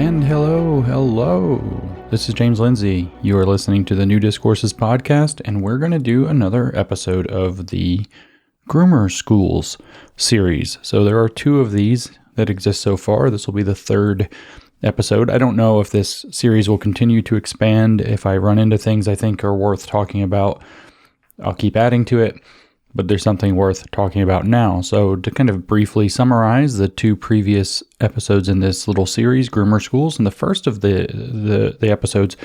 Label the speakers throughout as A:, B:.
A: And hello. This is James Lindsay. You are listening to the new Discourses podcast, and we're going to do another episode of the Groomer Schools series. So there are two of these that exist so far. This will be the third episode. I don't know if this series will continue to expand. If I run into things I think are worth talking about, I'll keep adding to it. But there's something worth talking about now. So to kind of briefly summarize the two previous episodes in this little series, Groomer Schools, in the first of the episodes,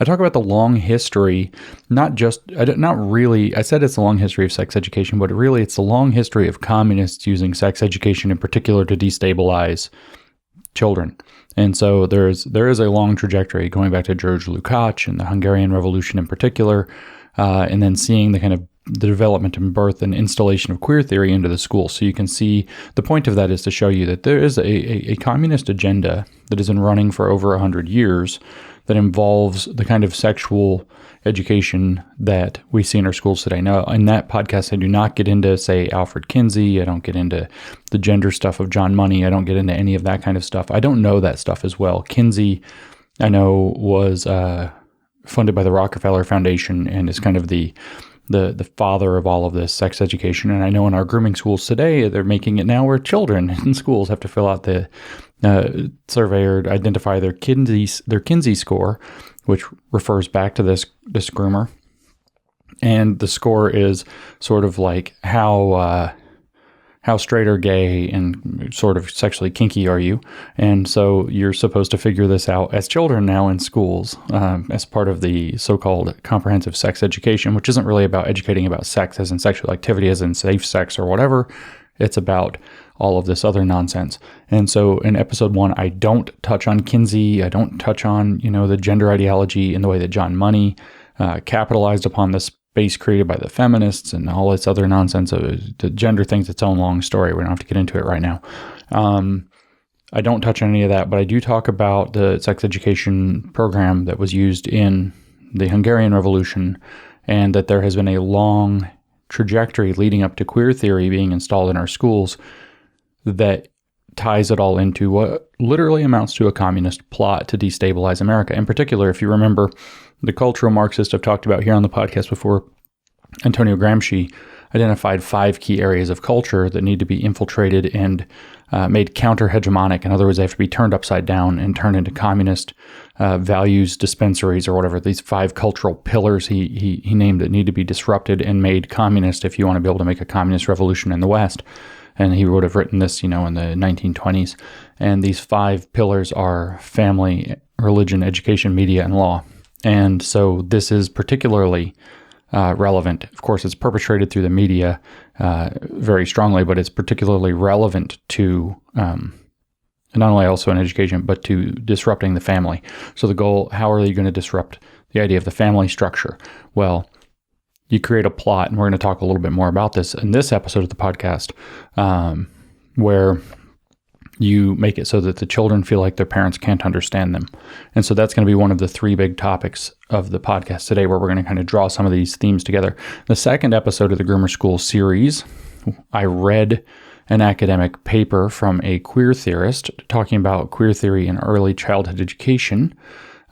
A: I talk about the long history, I said it's a long history of sex education, but really it's the long history of communists using sex education in particular to destabilize children. And so there is a long trajectory going back to George Lukács and the Hungarian Revolution in particular, and then seeing the development and birth and installation of queer theory into the school. So you can see the point of that is to show you that there is a communist agenda that has been running for over 100 years that involves the kind of sexual education that we see in our schools today. Now, in that podcast, I do not get into, say, Alfred Kinsey. I don't get into the gender stuff of John Money. I don't get into any of that kind of stuff. I don't know that stuff as well. Kinsey, I know, was funded by the Rockefeller Foundation and is kind of the father of all of this sex education. And I know in our grooming schools today, they're making it now where children in schools have to fill out the survey or identify their Kinsey score, which refers back to this groomer. And the score is sort of like how straight or gay and sort of sexually kinky are you? And so you're supposed to figure this out as children now in schools as part of the so-called comprehensive sex education, which isn't really about educating about sex as in sexual activity, as in safe sex or whatever. It's about all of this other nonsense. And so in episode 1, I don't touch on Kinsey. I don't touch on, the gender ideology in the way that John Money capitalized upon this space created by the feminists and all this other nonsense. The gender thing's its own long story. We don't have to get into it right now. I don't touch on any of that, but I do talk about the sex education program that was used in the Hungarian Revolution, and that there has been a long trajectory leading up to queer theory being installed in our schools that ties it all into what literally amounts to a communist plot to destabilize America. In particular, if you remember, the cultural Marxist I've talked about here on the podcast before, Antonio Gramsci, identified 5 key areas of culture that need to be infiltrated and made counter-hegemonic. In other words, they have to be turned upside down and turned into communist values dispensaries or whatever. These 5 cultural pillars he named that need to be disrupted and made communist if you want to be able to make a communist revolution in the West. And he would have written this, in the 1920s. And these 5 pillars are family, religion, education, media, and law. And so this is particularly relevant. Of course, it's perpetrated through the media very strongly, but it's particularly relevant to not only also in education, but to disrupting the family. So the goal, how are you going to disrupt the idea of the family structure? Well, you create a plot, and we're going to talk a little bit more about this in this episode of the podcast, where you make it so that the children feel like their parents can't understand them. And so that's going to be one of the 3 big topics of the podcast today, where we're going to kind of draw some of these themes together. The second episode of the Groomer Schools series, I read an academic paper from a queer theorist talking about queer theory in early childhood education,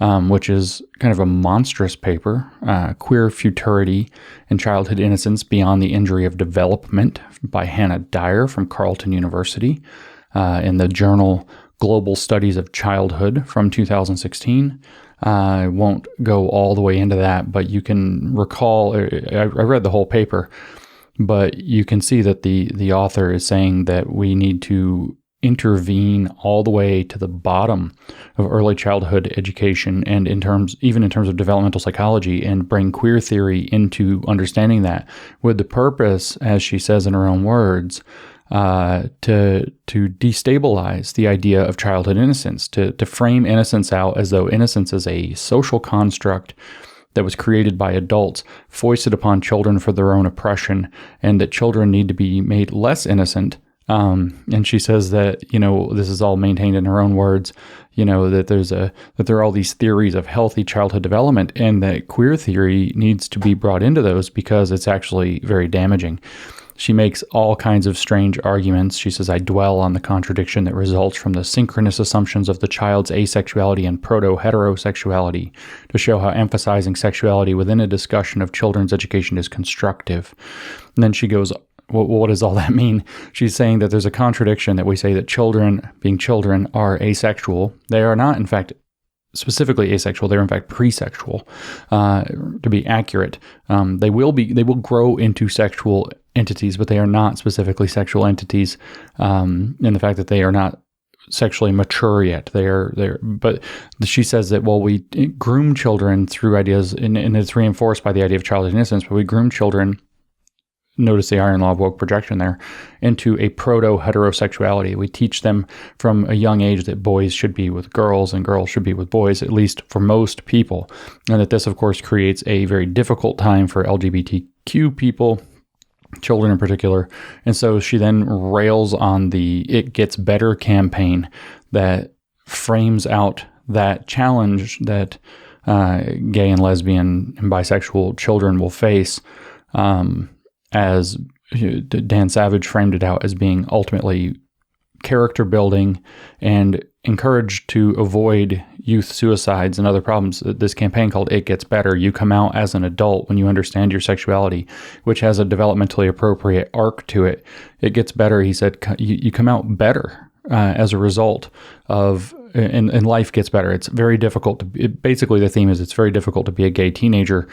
A: which is kind of a monstrous paper, Queer Futurity and Childhood Innocence Beyond the Injury of Development by Hannah Dyer from Carleton University, in the journal Global Studies of Childhood from 2016. I won't go all the way into that, but you can recall, I read the whole paper, but you can see that the author is saying that we need to intervene all the way to the bottom of early childhood education, and even in terms of developmental psychology, and bring queer theory into understanding that, with the purpose, as she says in her own words, to destabilize the idea of childhood innocence, to frame innocence out as though innocence is a social construct that was created by adults, foisted upon children for their own oppression, and that children need to be made less innocent. And she says that, this is all maintained in her own words, that there are all these theories of healthy childhood development, and that queer theory needs to be brought into those because it's actually very damaging. She makes all kinds of strange arguments. She says, I dwell on the contradiction that results from the synchronous assumptions of the child's asexuality and proto-heterosexuality to show how emphasizing sexuality within a discussion of children's education is constructive. And then she goes, well, what does all that mean? She's saying that there's a contradiction that we say that children, being children, are asexual. They are not, in fact, specifically asexual. They're in fact presexual. To be accurate, they will grow into sexual entities, but they are not specifically sexual entities. In the fact that they are not sexually mature yet. But she says that, well, we groom children through ideas, and it's reinforced by the idea of childhood innocence, but we groom children, notice the iron law of woke projection there, into a proto-heterosexuality. We teach them from a young age that boys should be with girls and girls should be with boys, at least for most people. And that this, of course, creates a very difficult time for LGBTQ people, children in particular. And so she then rails on the It Gets Better campaign that frames out that challenge that gay and lesbian and bisexual children will face, as Dan Savage framed it out as being ultimately character building and encouraged to avoid youth suicides and other problems. This campaign called It Gets Better, you come out as an adult when you understand your sexuality, which has a developmentally appropriate arc to it. It gets better, he said, you come out better as a result of, and life gets better. It's very difficult basically the theme is it's very difficult to be a gay teenager,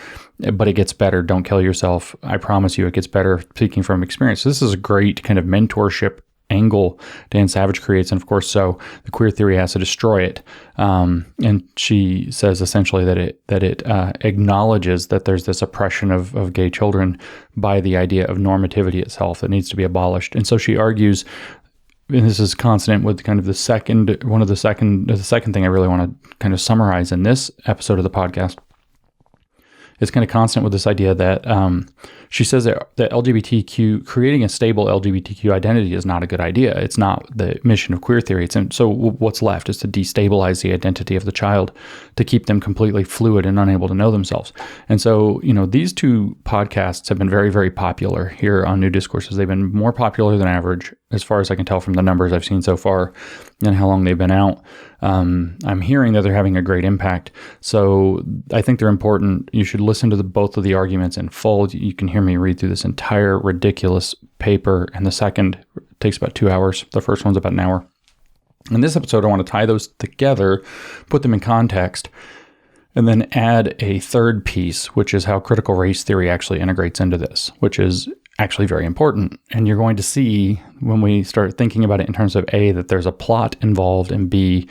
A: but it gets better. Don't kill yourself. I promise you it gets better, speaking from experience. This is a great kind of mentorship angle Dan Savage creates, and of course, so the queer theory has to destroy it. And she says essentially that it acknowledges that there's this oppression of gay children by the idea of normativity itself that needs to be abolished. And so she argues, and this is consonant with kind of the second thing I really want to kind of summarize in this episode of the podcast. It's kind of constant with this idea that she says that LGBTQ, creating a stable LGBTQ identity is not a good idea. It's not the mission of queer theory. So what's left is to destabilize the identity of the child, to keep them completely fluid and unable to know themselves. And so, these two podcasts have been very, very popular here on New Discourses. They've been more popular than average, as far as I can tell from the numbers I've seen so far and how long they've been out. I'm hearing that they're having a great impact. So I think they're important. You should listen to both of the arguments in full. You can hear me read through this entire ridiculous paper, and the second takes about 2 hours. The first one's about an hour. In this episode, I want to tie those together, put them in context, and then add a third piece, which is how critical race theory actually integrates into this, which is actually very important. And you're going to see when we start thinking about it in terms of A, that there's a plot involved, and B,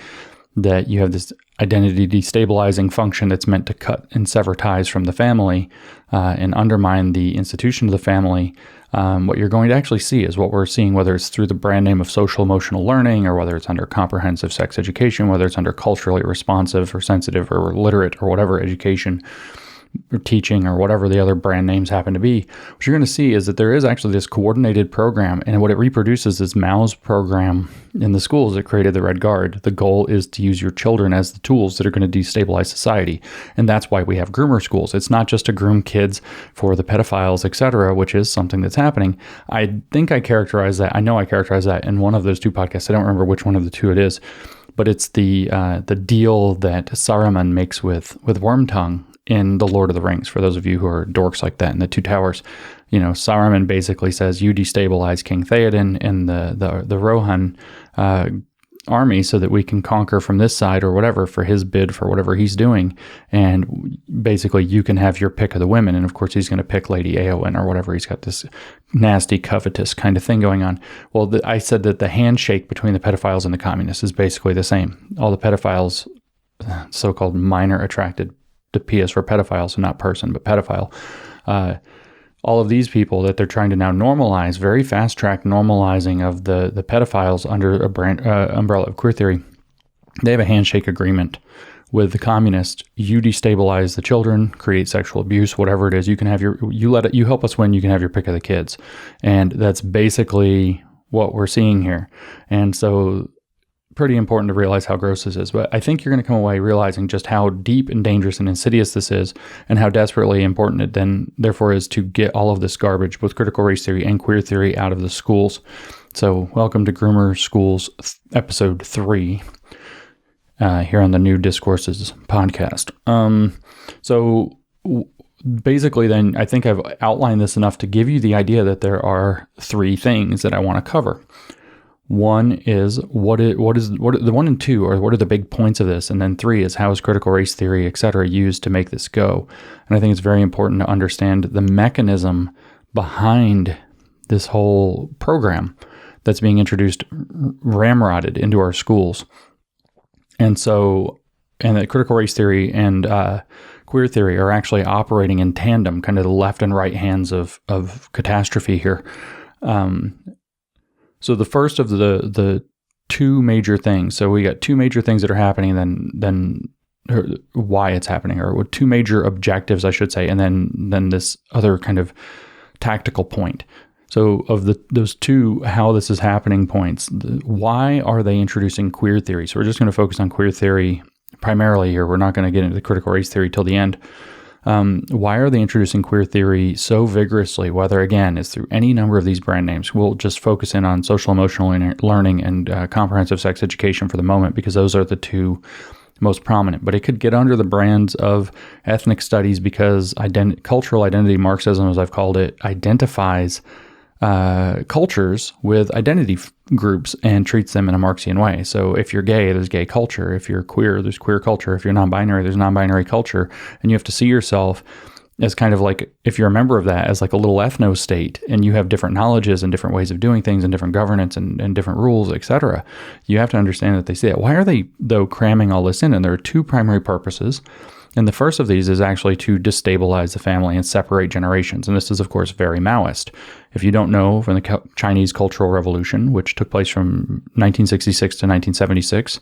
A: that you have this identity destabilizing function that's meant to cut and sever ties from the family and undermine the institution of the family. What you're going to actually see is what we're seeing, whether it's through the brand name of social emotional learning, or whether it's under comprehensive sex education, whether it's under culturally responsive or sensitive or literate or whatever education or teaching or whatever the other brand names happen to be. What you're going to see is that there is actually this coordinated program, and what it reproduces is Mao's program in the schools that created the Red Guard. The goal is to use your children as the tools that are going to destabilize society. And that's why we have groomer schools. It's not just to groom kids for the pedophiles, etc., which is something that's happening. I think I characterize that. I know I characterize that in one of those two podcasts. I don't remember which one of the two it is, but it's the deal that Saruman makes with Wormtongue in The Lord of the Rings. For those of you who are dorks like that in the Two Towers, Saruman basically says, you destabilize King Theoden and the Rohan army so that we can conquer from this side or whatever for his bid for whatever he's doing. And basically you can have your pick of the women. And of course he's going to pick Lady Eowyn or whatever. He's got this nasty, covetous kind of thing going on. Well, I said that the handshake between the pedophiles and the communists is basically the same. All the pedophiles, so-called minor attracted to PS for pedophiles, so not person, but pedophile. All of these people that they're trying to now normalize, very fast-track normalizing of the pedophiles under a umbrella of queer theory, they have a handshake agreement with the communists. You destabilize the children, create sexual abuse, whatever it is. You can have you help us win. You can have your pick of the kids, and that's basically what we're seeing here. And so pretty important to realize how gross this is, but I think you're going to come away realizing just how deep and dangerous and insidious this is, and how desperately important it then therefore is to get all of this garbage, both critical race theory and queer theory, out of the schools. So welcome to Groomer Schools episode 3 here on the New Discourses podcast. Basically then I think I've outlined this enough to give you the idea that there are 3 things that I want to cover. One is what are the 1 and 2 are what are the big points of this, and then 3 is how is critical race theory, etc., used to make this go. And I think it's very important to understand the mechanism behind this whole program that's being introduced, ramrodded into our schools. And that critical race theory and queer theory are actually operating in tandem, kind of the left and right hands of catastrophe here. So the first of the 2 major things. So we got 2 major things that are happening, then why it's happening, or 2 major objectives, I should say, and then this other kind of tactical point. So of those 2, how this is happening points, why are they introducing queer theory? So we're just going to focus on queer theory primarily here. We're not going to get into the critical race theory till the end. Why are they introducing queer theory so vigorously, whether, again, is through any number of these brand names? We'll just focus in on social emotional learning and comprehensive sex education for the moment, because those are the 2 most prominent. But it could get under the brands of ethnic studies, because cultural identity Marxism, as I've called it, identifies cultures with identity groups and treats them in a Marxian way. So if you're gay, there's gay culture. If you're queer, there's queer culture. If you're non-binary, there's non-binary culture. And you have to see yourself as kind of like, if you're a member of that, as like a little ethno-state, and you have different knowledges and different ways of doing things and different governance and different rules, etc. You have to understand that they say that. Why are they, though, cramming all this in? And there are 2 primary purposes. And the first of these is actually to destabilize the family and separate generations. And this is, of course, very Maoist. If you don't know, from the Chinese Cultural Revolution, which took place from 1966 to 1976,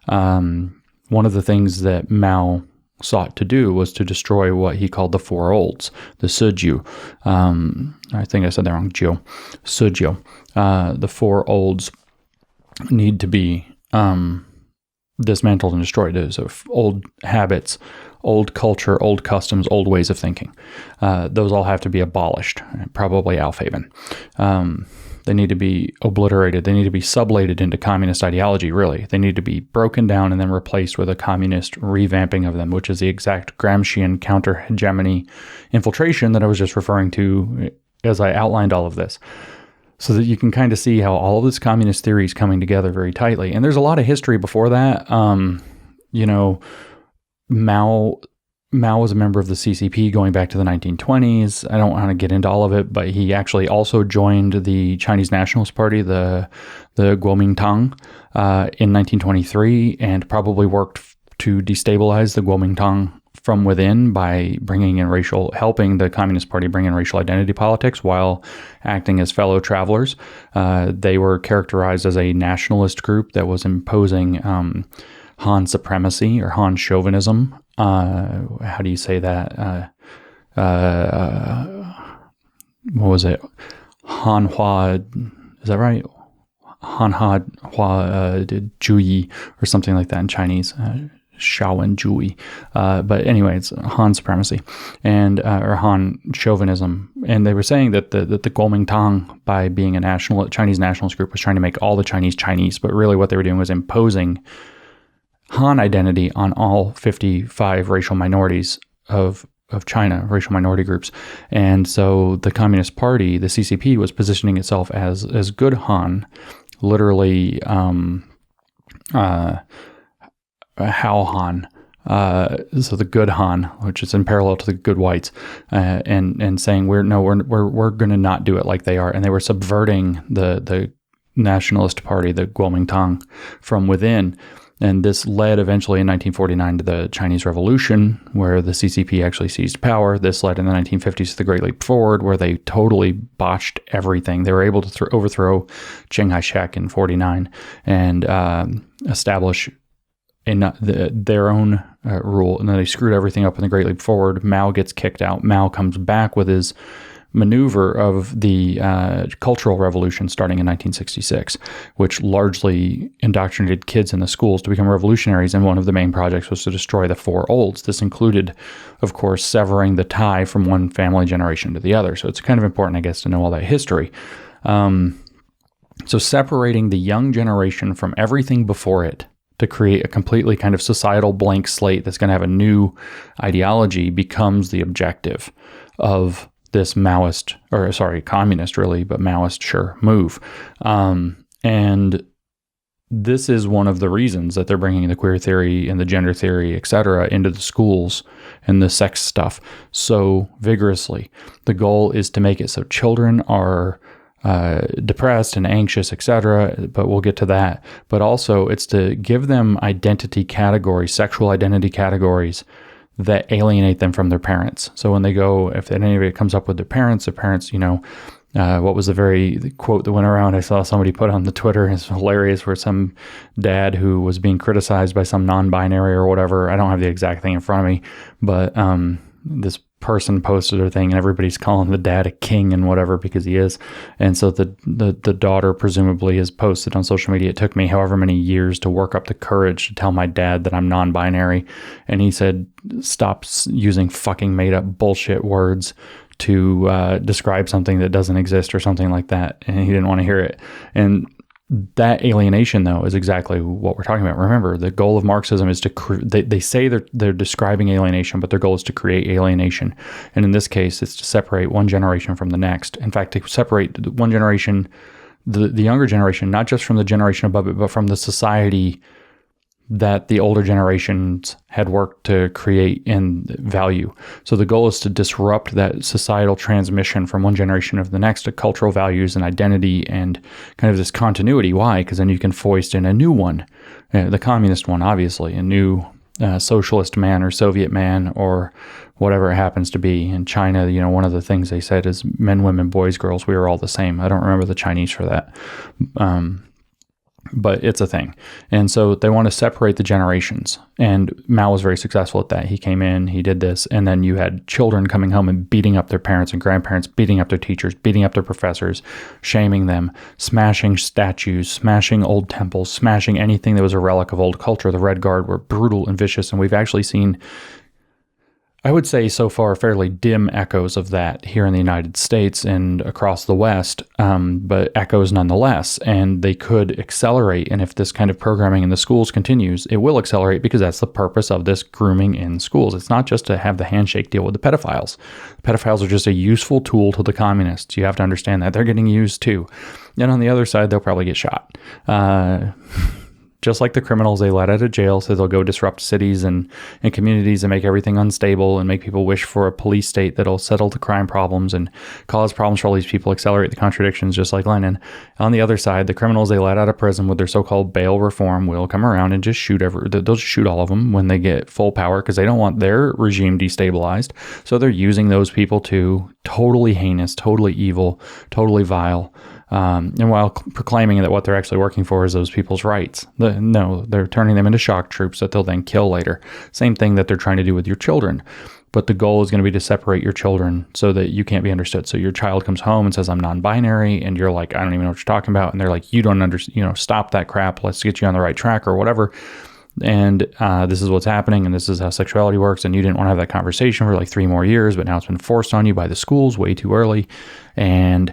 A: one of the things that Mao sought to do was to destroy what he called the 4 olds, the Sujiu. I think I said that wrong, Sujiu. The 4 olds need to be dismantled and destroyed. So old habits, old culture, old customs, old ways of thinking. Those all have to be abolished, probably Alphaven. They need to be obliterated. They need to be sublated into communist ideology, really. They need to be broken down and then replaced with a communist revamping of them, which is the exact Gramscian counter-hegemony infiltration that I was just referring to as I outlined all of this. So that you can kind of see how all of this communist theory is coming together very tightly. And there's a lot of history before that. Mao was a member of the CCP going back to the 1920s. I don't want to get into all of it, but he actually also joined the Chinese Nationalist Party, the Kuomintang, in 1923, and probably worked to destabilize the Kuomintang from within by helping the Communist Party bring in racial identity politics while acting as fellow travelers. They were characterized as a nationalist group that was imposing Han supremacy or Han chauvinism. How do you say that? What was it? Hanhua, is that right? Hanhua Juyi or something like that in Chinese. Shaowen Jui. But anyway, it's Han supremacy or Han chauvinism. And they were saying that the Kuomintang, by being a Chinese nationalist group, was trying to make all the Chinese, but really what they were doing was imposing Han identity on all 55 racial minorities of China, racial minority groups. And so the Communist Party, the CCP, was positioning itself as good Han, literally Hao Han, so the good Han, which is in parallel to the good whites, and saying we're going to not do it like they are, and they were subverting the nationalist party, the Kuomintang, from within. And this led eventually in 1949 to the Chinese Revolution, where the CCP actually seized power. This led in the 1950s to the Great Leap Forward, where they totally botched everything. They were able to overthrow Chiang Kai-shek in 1949 and establish their own rule. And then they screwed everything up in the Great Leap Forward. Mao gets kicked out. Mao comes back with his maneuver of the Cultural Revolution starting in 1966, which largely indoctrinated kids in the schools to become revolutionaries. And one of the main projects was to destroy the four olds. This included, of course, severing the tie from one family generation to the other. So it's kind of important, I guess, to know all that history. So separating the young generation from everything before it to create a completely kind of societal blank slate that's going to have a new ideology becomes the objective of this communist really, but Maoist, sure, move. And this is one of the reasons that they're bringing the queer theory and the gender theory, et cetera, into the schools and the sex stuff so vigorously. The goal is to make it so children are depressed and anxious, etc., but we'll get to that. But also it's to give them identity categories, sexual identity categories that alienate them from their parents. So when they go, if anybody comes up with their parents, what was the quote that went around? I saw somebody put on the Twitter, it's hilarious, where some dad who was being criticized by some non-binary or whatever, I don't have the exact thing in front of me, but this person posted her thing and everybody's calling the dad a king and whatever because he is. And so the daughter presumably has posted on social media, it took me however many years to work up the courage to tell my dad that I'm non-binary. And he said, stop using fucking made up bullshit words to describe something that doesn't exist or something like that. And he didn't want to hear it. And that alienation, though, is exactly what we're talking about. Remember, the goal of Marxism is to they say they're describing alienation, but their goal is to create alienation. And in this case, it's to separate one generation from the next. In fact, to separate one generation, the younger generation, not just from the generation above it, but from the society that the older generations had worked to create in value. So the goal is to disrupt that societal transmission from one generation of the next to cultural values and identity and kind of this continuity. Why? Because then you can foist in a new one, the communist one, obviously, a new socialist man or Soviet man or whatever it happens to be. In China, one of the things they said is men, women, boys, girls, we are all the same. I don't remember the Chinese for that. But it's a thing. And so they want to separate the generations. And Mao was very successful at that. He came in, he did this, and then you had children coming home and beating up their parents and grandparents, beating up their teachers, beating up their professors, shaming them, smashing statues, smashing old temples, smashing anything that was a relic of old culture. The Red Guard were brutal and vicious, and we've actually seen, I would say so far, fairly dim echoes of that here in the United States and across the West, but echoes nonetheless, and they could accelerate. And if this kind of programming in the schools continues, it will accelerate because that's the purpose of this grooming in schools. It's not just to have the handshake deal with the pedophiles. The pedophiles are just a useful tool to the communists. You have to understand that. They're getting used too. And on the other side, they'll probably get shot. Just like the criminals they let out of jail, so they'll go disrupt cities and communities and make everything unstable and make people wish for a police state that'll settle the crime problems and cause problems for all these people, accelerate the contradictions, just like Lenin. On the other side, the criminals they let out of prison with their so-called bail reform will come around and just they'll just shoot all of them when they get full power because they don't want their regime destabilized. So they're using those people to totally heinous, totally evil, totally vile. And while proclaiming that what they're actually working for is those people's rights. They're turning them into shock troops that they'll then kill later. Same thing that they're trying to do with your children. But the goal is going to be to separate your children so that you can't be understood. So your child comes home and says, I'm non-binary. And you're like, I don't even know what you're talking about. And they're like, you don't understand, stop that crap. Let's get you on the right track or whatever. And this is what's happening. And this is how sexuality works. And you didn't want to have that conversation for like 3 more years. But now it's been forced on you by the schools way too early. And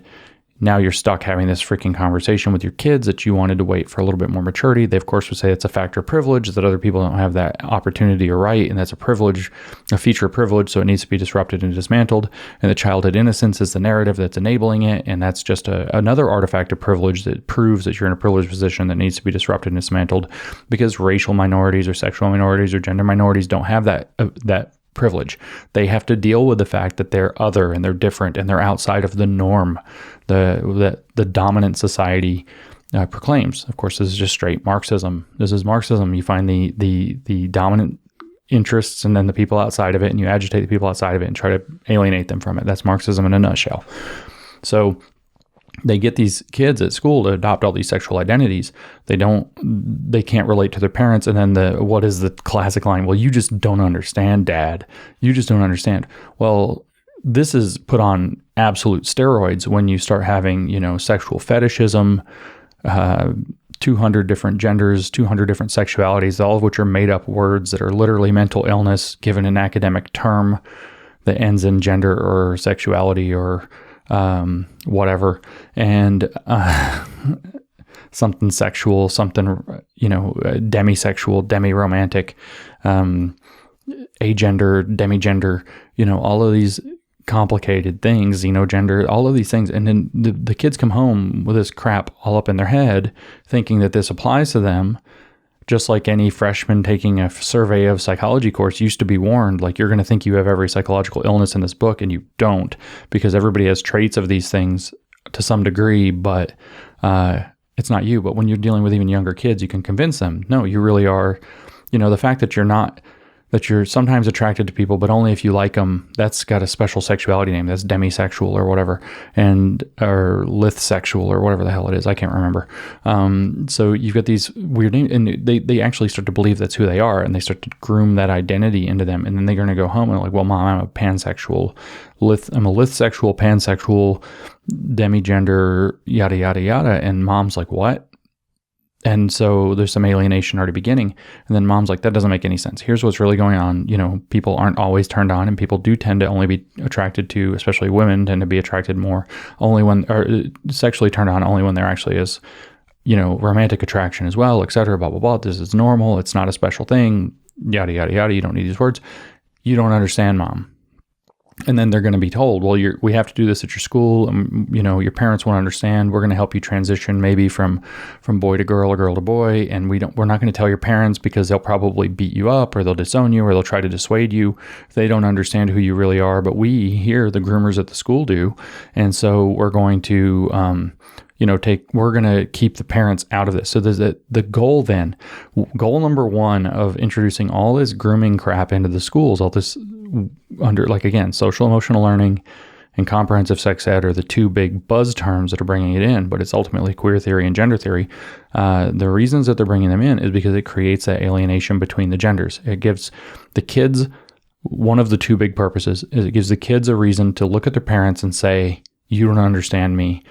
A: now you're stuck having this freaking conversation with your kids that you wanted to wait for a little bit more maturity. They, of course, would say it's a factor of privilege, that other people don't have that opportunity or right, and that's a privilege, a feature of privilege, so it needs to be disrupted and dismantled. And the childhood innocence is the narrative that's enabling it, and that's just another artifact of privilege that proves that you're in a privileged position that needs to be disrupted and dismantled, because racial minorities or sexual minorities or gender minorities don't have that privilege. They have to deal with the fact that they're other and they're different and they're outside of the norm that the dominant society proclaims. Of course, this is just straight Marxism. This is Marxism. You find the dominant interests and then the people outside of it, and you agitate the people outside of it and try to alienate them from it. That's Marxism in a nutshell. So they get these kids at school to adopt all these sexual identities. They can't relate to their parents. And then what is the classic line? Well, you just don't understand, Dad. You just don't understand. Well, this is put on absolute steroids when you start having, sexual fetishism, 200 different genders, 200 different sexualities, all of which are made up words that are literally mental illness given an academic term that ends in gender or sexuality or whatever. And something sexual, something, demisexual, demi-romantic, agender, demigender, all of these complicated things, gender, all of these things. And then the kids come home with this crap all up in their head, thinking that this applies to them, just like any freshman taking a survey of psychology course used to be warned, like, you're going to think you have every psychological illness in this book, and you don't, because everybody has traits of these things to some degree, but it's not you. But when you're dealing with even younger kids, you can convince them, no, you really are, the fact that you're sometimes attracted to people, but only if you like them, that's got a special sexuality name. That's demisexual or whatever, or lithsexual or whatever the hell it is. I can't remember. So you've got these weird names, and they actually start to believe that's who they are, and they start to groom that identity into them. And then they're going to go home and like, well, Mom, I'm a pansexual, I'm a lithsexual, pansexual, demigender, yada, yada, yada. And Mom's like, what? And so there's some alienation already beginning. And then Mom's like, that doesn't make any sense. Here's what's really going on. People aren't always turned on, and people do tend to only be attracted to, especially women tend to be attracted more only when, or sexually turned on only when there actually is, romantic attraction as well, et cetera, blah, blah, blah. This is normal. It's not a special thing. Yada, yada, yada. You don't need these words. You don't understand, Mom. And then they're going to be told, well, we have to do this at your school. And, your parents won't understand. We're going to help you transition maybe from boy to girl or girl to boy. And we're not going to tell your parents because they'll probably beat you up, or they'll disown you, or they'll try to dissuade you if they don't understand who you really are. But we here, the groomers at the school, do. And so we're going to, we're going to keep the parents out of this. So there's the goal then. Goal number one of introducing all this grooming crap into the schools, all this under, like, again, social emotional learning and comprehensive sex ed are the two big buzz terms that are bringing it in, but it's ultimately queer theory and gender theory. The reasons that they're bringing them in is because it creates that alienation between the genders. It gives the kids, one of the two big purposes is it gives the kids a reason to look at their parents and say, you don't understand me.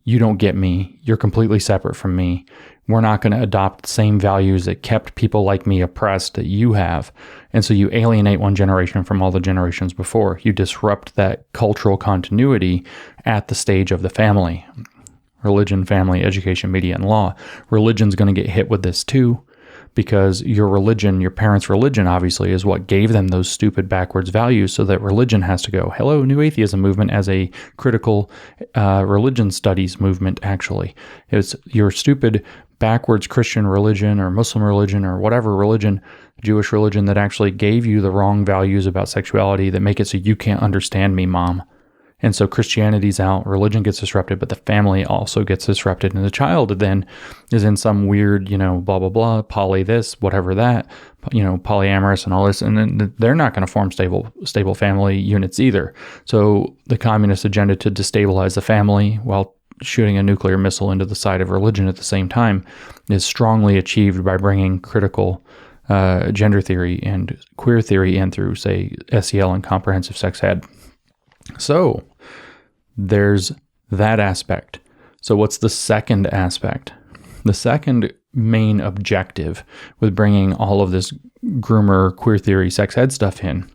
A: You don't get me. You're completely separate from me. We're not going to adopt the same values that kept people like me oppressed that you have. And so you alienate one generation from all the generations before. You disrupt that cultural continuity at the stage of the family. Religion, family, education, media, and law. Religion's going to get hit with this too, because your religion, your parents' religion, obviously, is what gave them those stupid backwards values, so that religion has to go. Hello, New Atheism movement as a critical religion studies movement, actually. It's your stupid backwards Christian religion or Muslim religion or whatever religion, Jewish religion, that actually gave you the wrong values about sexuality that make it so you can't understand me, Mom. And so Christianity's out, religion gets disrupted, but the family also gets disrupted. And the child then is in some weird, blah, blah, blah, poly this, whatever that, polyamorous and all this. And then they're not going to form stable family units either. So the communist agenda to destabilize the family while shooting a nuclear missile into the side of religion at the same time is strongly achieved by bringing critical gender theory and queer theory in through, say, SEL and comprehensive sex ed. So there's that aspect. So what's the second aspect? The second main objective with bringing all of this groomer, queer theory, sex ed stuff in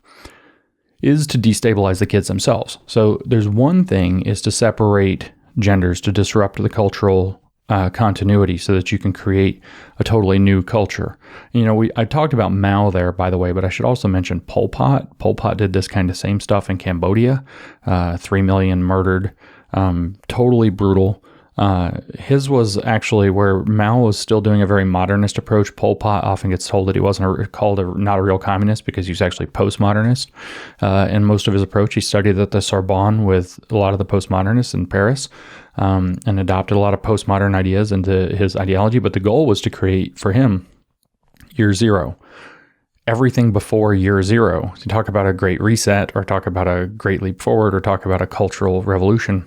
A: is to destabilize the kids themselves. So there's one thing is to separate genders, to disrupt the cultural continuity so that you can create a totally new culture. I talked about Mao there, by the way, but I should also mention Pol Pot. Pol Pot did this kind of same stuff in Cambodia, 3 million murdered, totally brutal. His was actually where Mao was still doing a very modernist approach. Pol Pot often gets told that he wasn't not a real communist because he's actually postmodernist. And most of his approach, he studied at the Sorbonne with a lot of the postmodernists in Paris, and adopted a lot of postmodern ideas into his ideology. But the goal was to create, for him, year zero. Everything before year zero. To talk about a great reset, or talk about a great leap forward, or talk about a cultural revolution.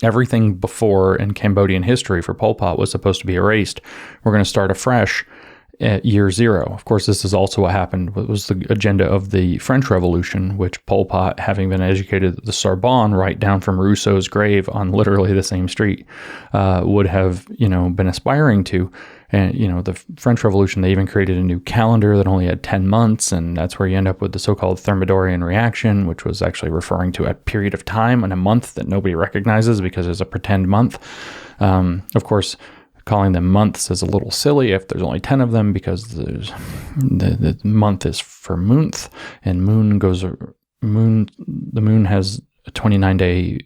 A: Everything before in Cambodian history for Pol Pot was supposed to be erased. We're going to start afresh at year zero. Of course, this is also what happened. What was the agenda of the French Revolution, which Pol Pot, having been educated at the Sorbonne, right down from Rousseau's grave on literally the same street, would have, been aspiring to. And, the French Revolution, they even created a new calendar that only had 10 months. And that's where you end up with the so-called Thermidorian reaction, which was actually referring to a period of time and a month that nobody recognizes because it's a pretend month. Of course, calling them months is a little silly if there's only 10 of them, because the month is for month, and the moon has a 29-day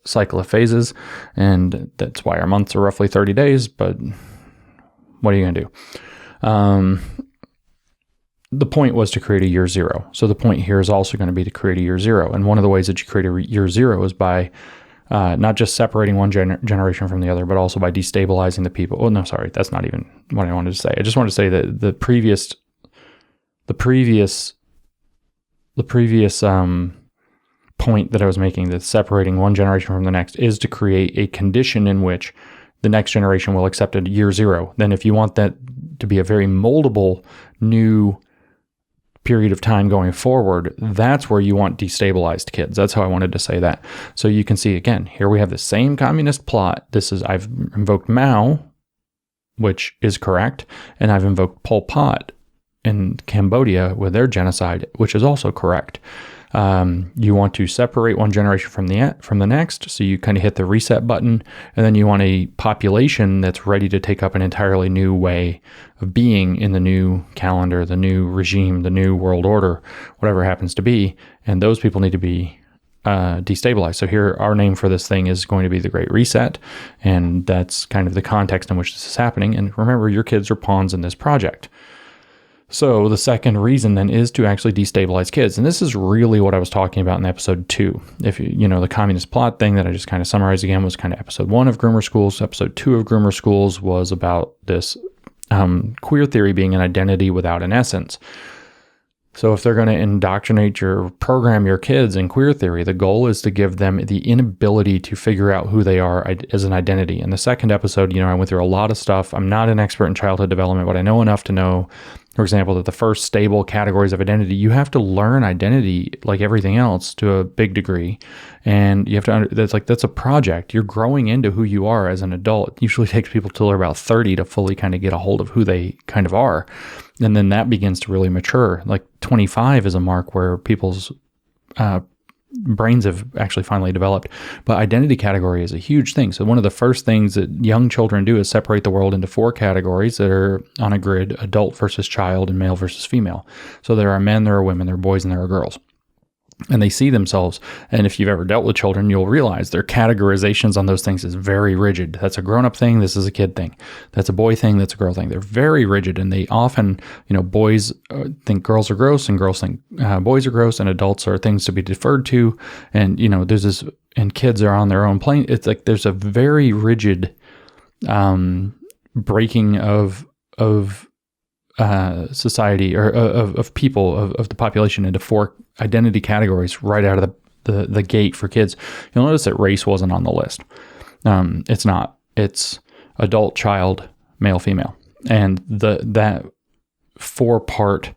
A: cycle of phases, and that's why our months are roughly 30 days, but what are you going to do? The point was to create a year zero. So the point here is also going to be to create a year zero. And one of the ways that you create a year zero is by not just separating one generation from the other, but also by destabilizing the people. Oh, no, sorry. That's not even what I wanted to say. I just wanted to say that the previous point that I was making, that separating one generation from the next, is to create a condition in which the next generation will accept a year zero. Then if you want that to be a very moldable new period of time going forward, that's where you want destabilized kids. That's how I wanted to say that. So you can see, again, here we have the same communist plot. I've invoked Mao, which is correct, and I've invoked Pol Pot in Cambodia with their genocide, which is also correct. You want to separate one generation from the next, so you kind of hit the reset button, and then you want a population that's ready to take up an entirely new way of being in the new calendar, the new regime, the new world order, whatever happens to be, and those people need to be destabilized. So here, our name for this thing is going to be the Great Reset, and that's kind of the context in which this is happening. And remember, your kids are pawns in this project. So the second reason then is to actually destabilize kids. And this is really what I was talking about in episode 2. If the communist plot thing that I just kind of summarized again was kind of episode 1 of Groomer Schools. Episode 2 of Groomer Schools was about this queer theory being an identity without an essence. So if they're going to program your kids in queer theory, the goal is to give them the inability to figure out who they are as an identity. In the second episode, I went through a lot of stuff. I'm not an expert in childhood development, but I know enough to know, for example, that the first stable categories of identity, you have to learn identity like everything else to a big degree. And you have to, that's a project. You're growing into who you are as an adult. It usually takes people till they're about 30 to fully kind of get a hold of who they kind of are. And then that begins to really mature. Like 25 is a mark where people's brains have actually finally developed. But identity category is a huge thing. So one of the first things that young children do is separate the world into 4 categories that are on a grid: adult versus child and male versus female. So there are men, there are women, there are boys, and there are girls. And they see themselves. And if you've ever dealt with children, you'll realize their categorizations on those things is very rigid. That's a grown-up thing. This is a kid thing. That's a boy thing. That's a girl thing. They're very rigid. And they often, boys think girls are gross, and girls think boys are gross, and adults are things to be deferred to. And, there's this, and kids are on their own plane. It's like there's a very rigid breaking of society, or of people, of the population, into 4 identity categories right out of the gate for kids. You'll notice that race wasn't on the list. It's not. It's adult, child, male, female. And that 4-part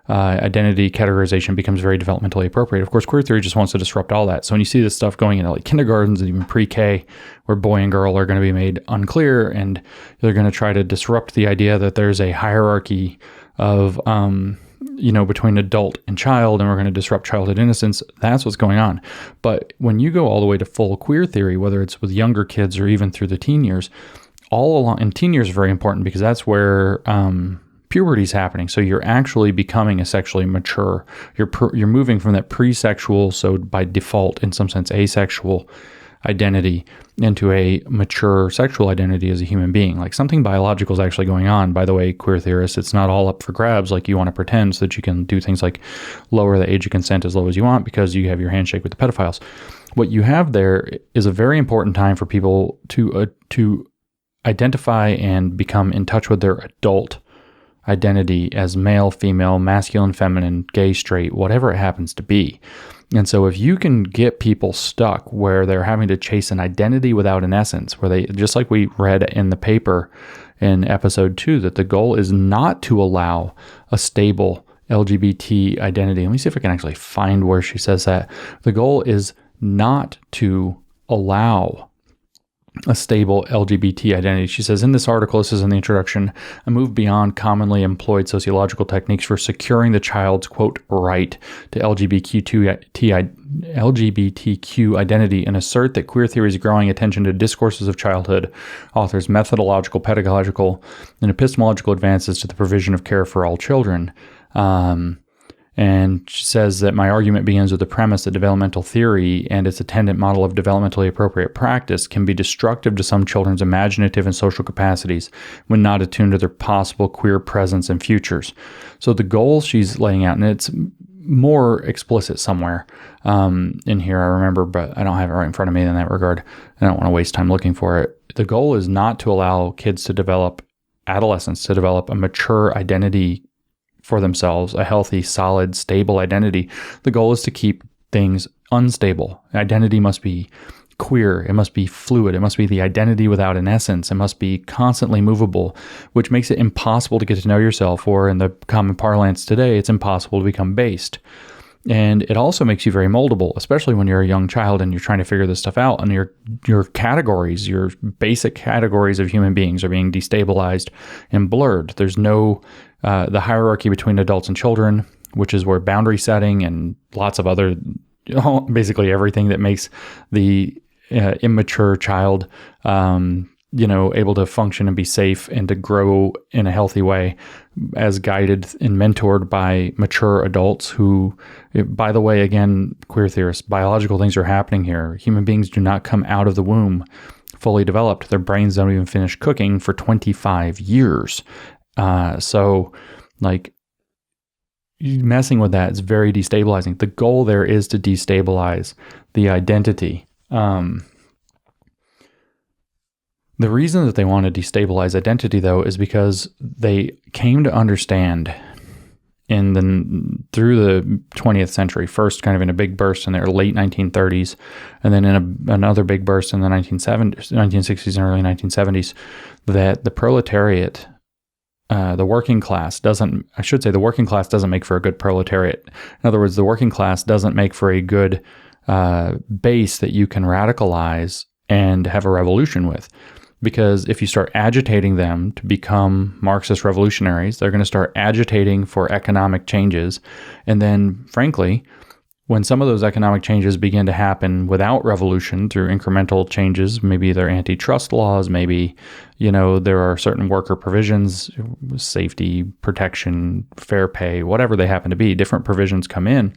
A: identity categorization becomes very developmentally appropriate. Of course, queer theory just wants to disrupt all that. So when you see this stuff going into like kindergartens and even pre-K, where boy and girl are going to be made unclear, and they're going to try to disrupt the idea that there's a hierarchy of between adult and child, and we're going to disrupt childhood innocence. That's what's going on. But when you go all the way to full queer theory, whether it's with younger kids or even through the teen years, all along, and teen years are very important because that's where puberty is happening. So you're actually becoming a sexually mature. You're moving from that pre-sexual, so by default, in some sense, asexual identity into a mature sexual identity as a human being. Like something biological is actually going on. By the way, queer theorists, it's not all up for grabs like you want to pretend, so that you can do things like lower the age of consent as low as you want because you have your handshake with the pedophiles. What you have there is a very important time for people to identify and become in touch with their adult identity as male, female, masculine, feminine, gay, straight, whatever it happens to be. And so if you can get people stuck where they're having to chase an identity without an essence, where they, just like we read in the paper in episode 2, that the goal is not to allow a stable LGBT identity. Let me see if I can actually find where she says that. The goal is not to allow a stable LGBT identity. She says in this article, this is in the introduction, a move beyond commonly employed sociological techniques for securing the child's, quote, right to LGBTQ identity, and assert that queer theory's growing attention to discourses of childhood offers methodological, pedagogical, and epistemological advances to the provision of care for all children. And she says that my argument begins with the premise that developmental theory and its attendant model of developmentally appropriate practice can be destructive to some children's imaginative and social capacities when not attuned to their possible queer presence and futures. So the goal she's laying out, and it's more explicit somewhere in here, I remember, but I don't have it right in front of me in that regard. I don't want to waste time looking for it. The goal is not to allow kids to develop, adolescents to develop a mature identity for themselves, a healthy, solid, stable identity. The goal is to keep things unstable. Identity must be queer. It must be fluid. It must be the identity without an essence. It must be constantly movable, which makes it impossible to get to know yourself, or in the common parlance today, it's impossible to become based. And it also makes you very moldable, especially when you're a young child and you're trying to figure this stuff out, and your categories, your basic categories of human beings are being destabilized and blurred. There's no the hierarchy between adults and children, which is where boundary setting and lots of other, basically everything that makes the immature child, able to function and be safe and to grow in a healthy way, as guided and mentored by mature adults who, by the way, again, queer theorists, biological things are happening here. Human beings do not come out of the womb fully developed. Their brains don't even finish cooking for 25 years. So messing with that is very destabilizing. The goal there is to destabilize the identity. The reason that they want to destabilize identity, though, is because they came to understand through the 20th century, first kind of in a big burst in their late 1930s, and then in another big burst in the 1960s and early 1970s, that the proletariat, the working class doesn't make for a good proletariat. In other words, the working class doesn't make for a good base that you can radicalize and have a revolution with. Because if you start agitating them to become Marxist revolutionaries, they're going to start agitating for economic changes. And then, frankly, when some of those economic changes begin to happen without revolution through incremental changes, maybe they're antitrust laws, maybe, there are certain worker provisions, safety, protection, fair pay, whatever they happen to be, different provisions come in.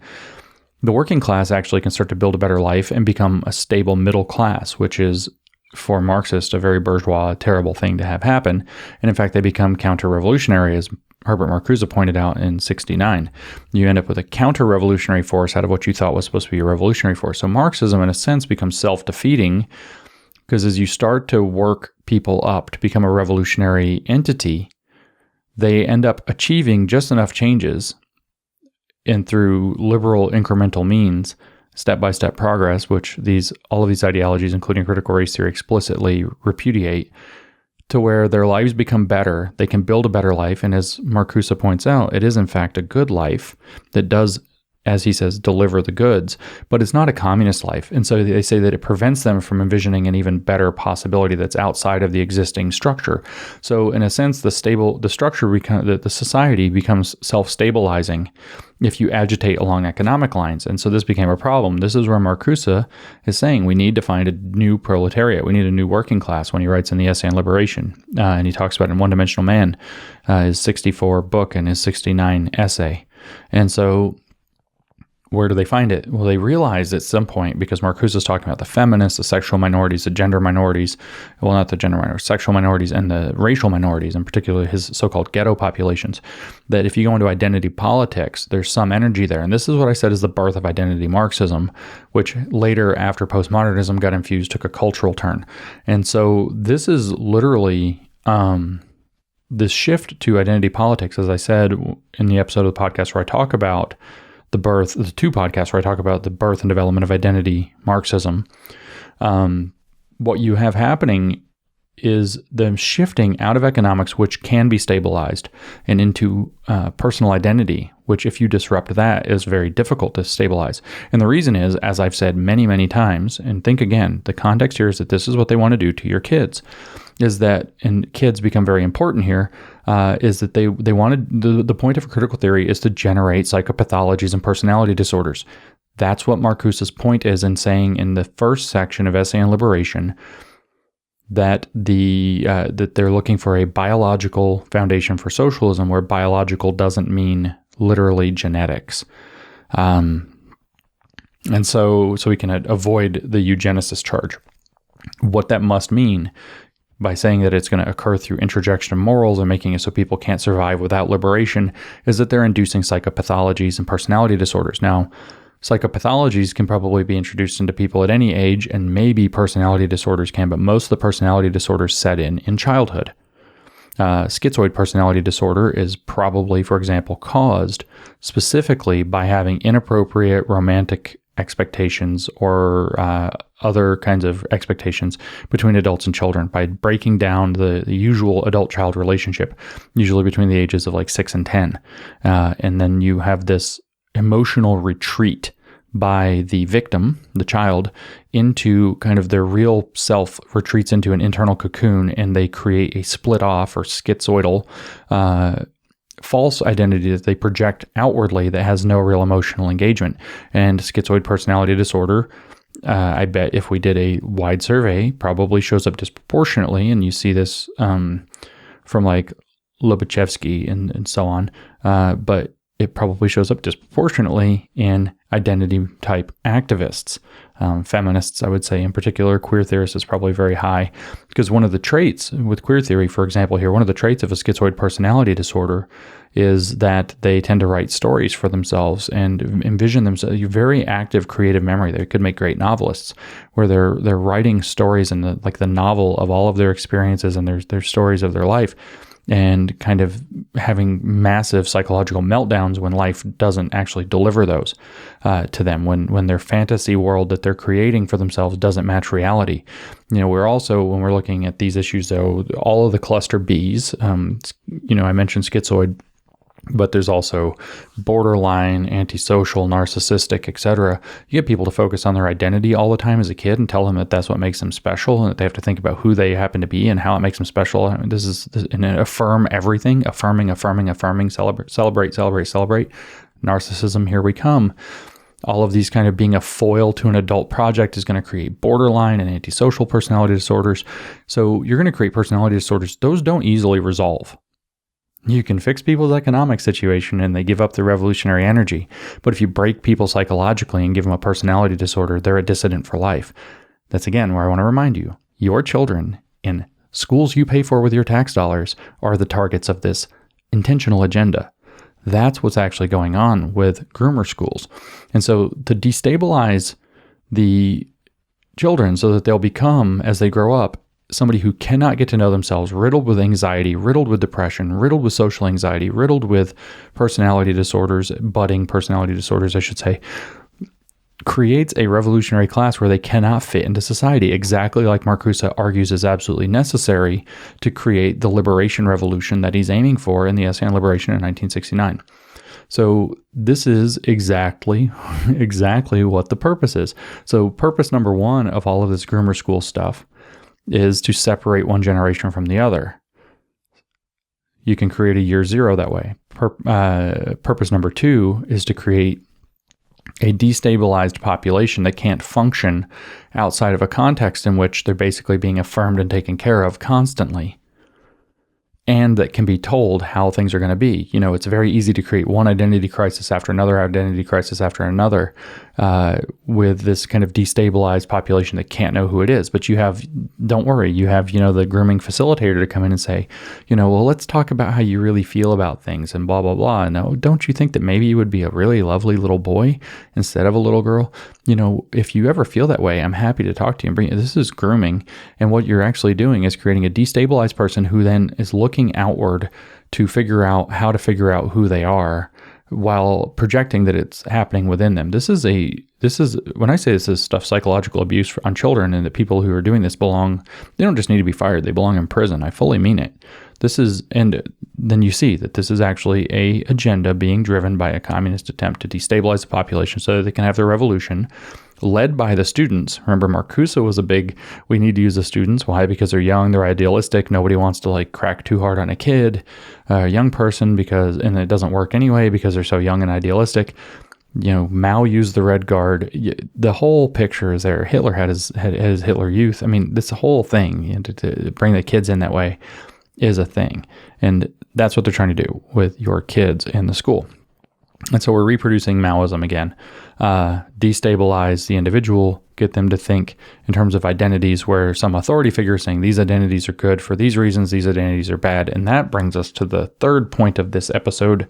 A: The working class actually can start to build a better life and become a stable middle class, which is, for Marxists, a very bourgeois, terrible thing to have happen. And in fact, they become counter-revolutionary, as Herbert Marcuse pointed out in 1969. You end up with a counter-revolutionary force out of what you thought was supposed to be a revolutionary force. So Marxism, in a sense, becomes self-defeating, because as you start to work people up to become a revolutionary entity, they end up achieving just enough changes, and through liberal incremental means, step-by-step progress, which all of these ideologies, including critical race theory, explicitly repudiate, to where their lives become better. They can build a better life. And as Marcuse points out, it is in fact a good life that does, as he says, deliver the goods, but it's not a communist life. And so they say that it prevents them from envisioning an even better possibility that's outside of the existing structure. So in a sense, the society becomes self-stabilizing if you agitate along economic lines. And so this became a problem. This is where Marcuse is saying we need to find a new proletariat. We need a new working class, when he writes in the Essay on Liberation. And he talks about it in One Dimensional Man, his 64 book and his 69 essay. And so where do they find it? Well, they realized at some point, because Marcuse is talking about the feminists, the sexual minorities, the gender minorities, well, not the gender minorities, sexual minorities, and the racial minorities, and particularly his so-called ghetto populations, that if you go into identity politics, there's some energy there. And this is what I said is the birth of identity Marxism, which later, after postmodernism got infused, took a cultural turn. And so this is literally this shift to identity politics, as I said in the episode of the podcast where I talk about the two podcasts where I talk about the birth and development of identity Marxism. What you have happening is the shifting out of economics, which can be stabilized, and into personal identity, which if you disrupt that is very difficult to stabilize. And the reason is, as I've said many, many times, and think again, the context here is that this is what they want to do to your kids, is that, and kids become very important here, is that they wanted, the point of critical theory is to generate psychopathologies and personality disorders. That's what Marcuse's point is in saying in the first section of Essay on Liberation, that that they're looking for a biological foundation for socialism, where biological doesn't mean literally genetics. And so we can avoid the eugenicist charge. What that must mean by saying that it's going to occur through introjection of morals and making it so people can't survive without liberation is that they're inducing psychopathologies and personality disorders. Now, psychopathologies can probably be introduced into people at any age, and maybe personality disorders can, but most of the personality disorders set in childhood. Schizoid personality disorder is probably, for example, caused specifically by having inappropriate romantic expectations or other kinds of expectations between adults and children, by breaking down the usual adult-child relationship, usually between the ages of like 6 and 10. And then you have this emotional retreat by the victim, the child, into kind of their real self, retreats into an internal cocoon, and they create a split off or schizoidal false identity that they project outwardly that has no real emotional engagement. And schizoid personality disorder, I bet if we did a wide survey, probably shows up disproportionately. And you see this from like Lobachevsky and so on. But it probably shows up disproportionately in identity type activists. Feminists, I would say, in particular, queer theorists is probably very high, because one of the traits with queer theory, for example, here, one of the traits of a schizoid personality disorder is that they tend to write stories for themselves and envision themselves, very active creative memory. They could make great novelists where they're writing stories in the novel of all of their experiences and their stories of their life, and kind of having massive psychological meltdowns when life doesn't actually deliver those to them, when their fantasy world that they're creating for themselves doesn't match reality. We're also, when we're looking at these issues, though, all of the cluster Bs, I mentioned schizoid, but there's also borderline, antisocial, narcissistic, etc. You get people to focus on their identity all the time as a kid and tell them that that's what makes them special, and that they have to think about who they happen to be and how it makes them special. I mean, this is and affirm everything, affirming, celebrate. Narcissism, here we come. All of these kind of being a foil to an adult project is going to create borderline and antisocial personality disorders. So you're going to create personality disorders. Those don't easily resolve. You can fix people's economic situation and they give up their revolutionary energy. But if you break people psychologically and give them a personality disorder, they're a dissident for life. That's, again, where I want to remind you, your children in schools you pay for with your tax dollars are the targets of this intentional agenda. That's what's actually going on with Groomer Schools. And so to destabilize the children so that they'll become, as they grow up, somebody who cannot get to know themselves, riddled with anxiety, riddled with depression, riddled with social anxiety, riddled with personality disorders, budding personality disorders, I should say, creates a revolutionary class where they cannot fit into society, exactly like Marcuse argues is absolutely necessary to create the liberation revolution that he's aiming for in the Essay on Liberation in 1969. So this is exactly what the purpose is. So purpose number one of all of this Groomer School stuff is to separate one generation from the other. You can create a year zero that way. Purpose number two is to create a destabilized population that can't function outside of a context in which they're basically being affirmed and taken care of constantly, and that can be told how things are going to be. It's very easy to create one identity crisis after another identity crisis after another with this kind of destabilized population that can't know who it is. But don't worry, you have, the grooming facilitator to come in and say, well, let's talk about how you really feel about things and blah, blah, blah. No, don't you think that maybe you would be a really lovely little boy instead of a little girl? If you ever feel that way, I'm happy to talk to you and this is grooming. And what you're actually doing is creating a destabilized person who then is looking outward to figure out how to figure out who they are, while projecting that it's happening within them. This is when I say this is stuff, psychological abuse on children, and that people who are doing this they don't just need to be fired, they belong in prison. I fully mean it. And then you see that this is actually a agenda being driven by a communist attempt to destabilize the population so that they can have their revolution, led by the students. Remember, Marcuse was we need to use the students. Why? Because they're young, they're idealistic. Nobody wants to crack too hard on a kid, a young person, and it doesn't work anyway because they're so young and idealistic. Mao used the Red Guard. The whole picture is there. Hitler had his Hitler Youth. I mean, this whole thing, to bring the kids in that way is a thing. And that's what they're trying to do with your kids in the school. And so we're reproducing Maoism again. Destabilize the individual, get them to think in terms of identities where some authority figure is saying these identities are good for these reasons, these identities are bad. And that brings us to the third point of this episode.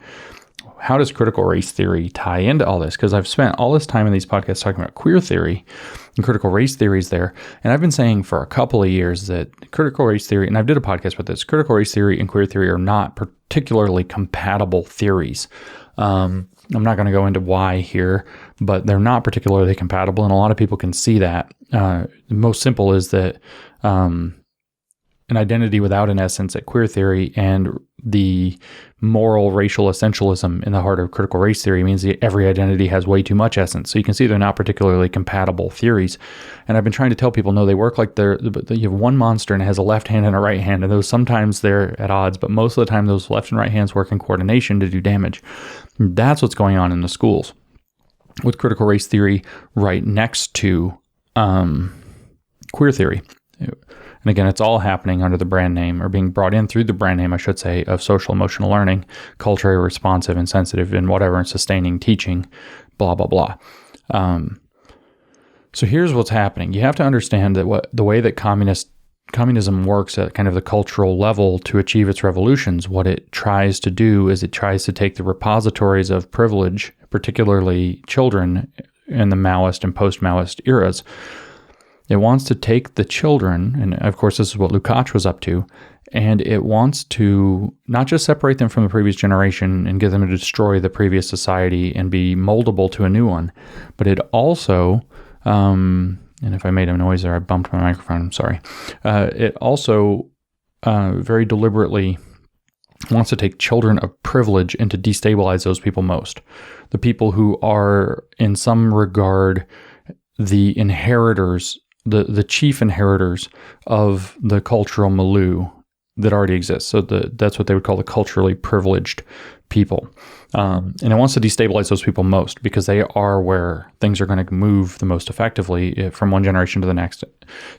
A: How does critical race theory tie into all this? Because I've spent all this time in these podcasts talking about queer theory and critical race theories there. And I've been saying for a couple of years that critical race theory, and I did a podcast with this, critical race theory and queer theory are not particularly compatible theories. I'm not going to go into why here, but they're not particularly compatible. And a lot of people can see that. The most simple is that an identity without an essence at queer theory and the moral racial essentialism in the heart of critical race theory means that every identity has way too much essence. So you can see they're not particularly compatible theories. And I've been trying to tell people, no, they work like you have one monster and it has a left hand and a right hand. And those sometimes they're at odds, but most of the time those left and right hands work in coordination to do damage. And that's what's going on in the schools with critical race theory right next to queer theory. And again, it's all happening under the brand name, or being brought in through the brand name, I should say, of social emotional learning, culturally responsive and sensitive and whatever, and sustaining teaching, blah, blah, blah. So here's what's happening. You have to understand that the way that communism works at kind of the cultural level to achieve its revolutions, what it tries to do is it tries to take the repositories of privilege, particularly children in the Maoist and post-Maoist eras. It wants to take the children, and of course this is what Lukács was up to, and it wants to not just separate them from the previous generation and get them to destroy the previous society and be moldable to a new one, but it also, and if I made a noise there, I bumped my microphone, I'm sorry. It also very deliberately wants to take children of privilege and to destabilize those people most. The people who are in some regard the inheritors, the chief inheritors of the cultural milieu that already exists. So that's what they would call the culturally privileged people. And it wants to destabilize those people most because they are where things are going to move the most effectively from one generation to the next.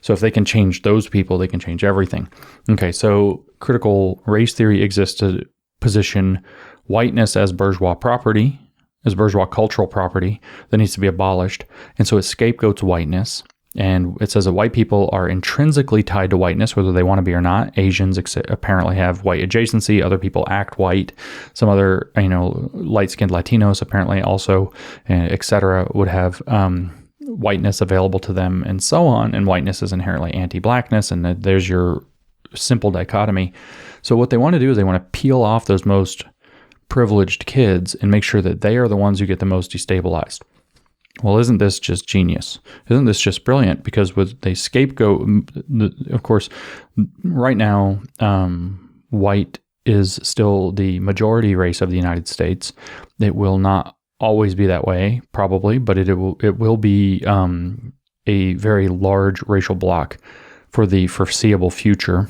A: So if they can change those people, they can change everything. Okay, so critical race theory exists to position whiteness as bourgeois property, as bourgeois cultural property that needs to be abolished. And so it scapegoats whiteness. And it says that white people are intrinsically tied to whiteness, whether they want to be or not. Asians apparently have white adjacency. Other people act white. Some other, light-skinned Latinos apparently also, et cetera, would have whiteness available to them and so on. And whiteness is inherently anti-blackness. And there's your simple dichotomy. So what they want to do is they want to peel off those most privileged kids and make sure that they are the ones who get the most destabilized. Well, isn't this just genius? Isn't this just brilliant? Because they scapegoat, of course, right now, white is still the majority race of the United States. It will not always be that way, probably, but it will be a very large racial bloc for the foreseeable future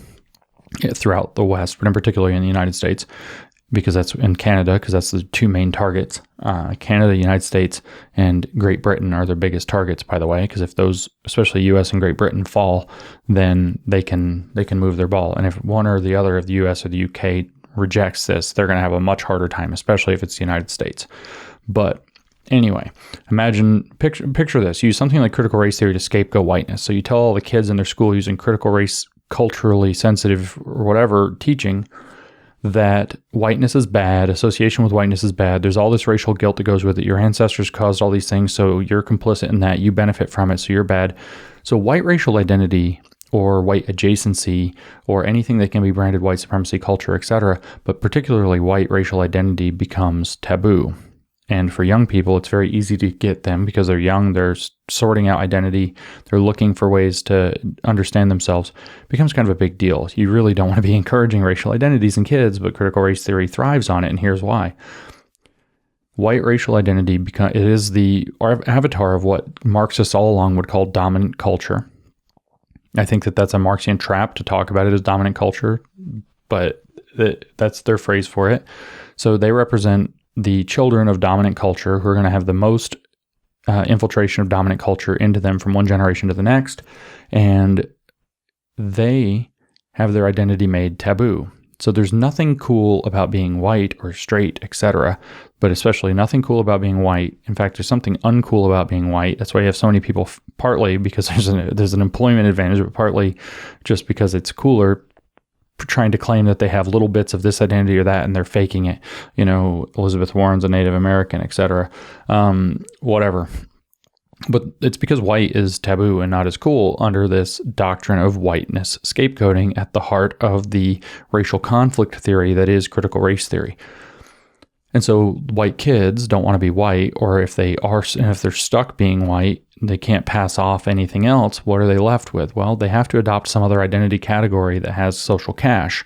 A: throughout the West, but in particular in the United States. Because that's in Canada, because that's the two main targets. Canada, United States, and Great Britain are their biggest targets, by the way, because if those, especially U.S. and Great Britain, fall, then they can move their ball. And if one or the other of the U.S. or the U.K. rejects this, they're going to have a much harder time, especially if it's the United States. But anyway, picture this. Use something like critical race theory to scapegoat whiteness. So you tell all the kids in their school using critical race, culturally sensitive or whatever teaching, that whiteness is bad, association with whiteness is bad, there's all this racial guilt that goes with it, your ancestors caused all these things, so you're complicit in that, you benefit from it, so you're bad. So white racial identity, or white adjacency or anything that can be branded white supremacy culture, etc., but particularly white racial identity becomes taboo. And for young people, it's very easy to get them because they're young, they're sorting out identity, they're looking for ways to understand themselves. It becomes kind of a big deal. You really don't want to be encouraging racial identities in kids, but critical race theory thrives on it, and here's why. White racial identity, it is the avatar of what Marxists all along would call dominant culture. I think that that's a Marxian trap to talk about it as dominant culture, but that's their phrase for it. So they represent the children of dominant culture who are going to have the most infiltration of dominant culture into them from one generation to the next, and they have their identity made taboo. So there's nothing cool about being white or straight, etc., but especially nothing cool about being white. In fact, there's something uncool about being white. That's why you have so many people, partly because there's an employment advantage, but partly just because it's cooler, trying to claim that they have little bits of this identity or that, and they're faking it. Elizabeth Warren's a Native American, etc. Whatever. But it's because white is taboo and not as cool under this doctrine of whiteness scapegoating at the heart of the racial conflict theory that is critical race theory. And so white kids don't want to be white, or if they're stuck being white, they can't pass off anything else. What are they left with? Well, they have to adopt some other identity category that has social cash.